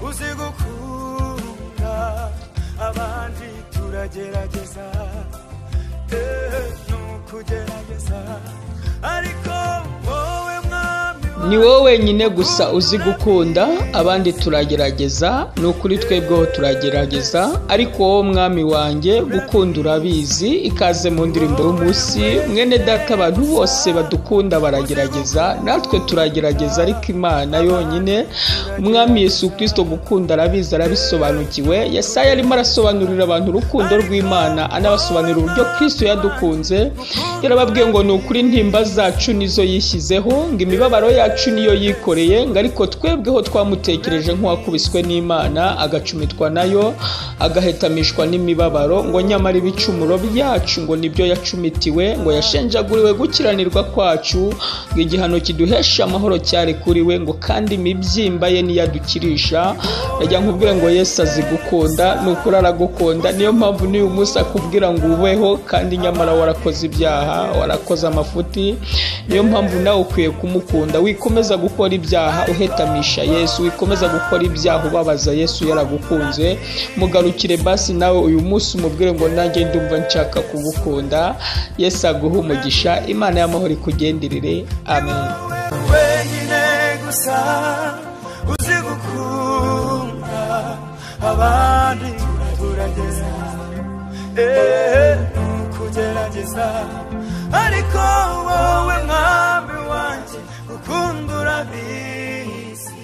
uzi gukunda abandi turagerageza nukugerageza ariko wowe mwami ni wowe wenyine gusa uzi gukunda abandi turagerageza n'ukuri twebweho turagerageza ariko wowe mwami wanjye gukunda urabizi. Ikaze mu ndirimbo y'umunsi mwene data abantu bose badukunda baragerageza natwe turagerageza ariko Imana yonyine. Umwami Yesu Kristo gukunda arabizi arabisobanukiwe. Yesaya arimo arasobanurira abantu urukundo rw'Imana anabasobanurira uburyo Kristo yadukunze. Yarababwiye ngo ni ukuri intimba zacu nizo yishyizeho ngo imibabaro yacu niyo yikoreye ngo ariko twebweho twamutekereje nk'uwakubiswe n'Imana agacumitwa nayo agahetamishwa n'imibabaro ngo nyamara ibicumuro byacu ngo nibyo yacumitiwe ngo yashenjaguriwe gukiranirwa kwacu ngo igihano kiduhesha amahoro cyari kuri we ngo kandi imibyimba ye niyadukirisha. Rajya nkubwira ngo Yesu azi gukunda n'ukuri aragukunda. Niyo mpamvu n'uyu munsi akubwira ngo ubeho kandi nyamara warakoze ibyaha warakoze amafuti. Niyo mpamvu nawe ukwiye kumukunda wikomeza gukora ibyaha uhetamisha Yesu, wikomeza gukora ibyaha ubabaza Yesu yaragukunze. Mugarukire basi nawe uyu munsi umubwire ngo nanjye ndumva nshaka kugukunda. Yesu aguhe umugisha. Imana y'amahoro ikugenderere. Amen. wenyine gusa uzi gukunda abandi turagerageza nukugerageza ariko wowe mwami wanjye gukunda urabizi.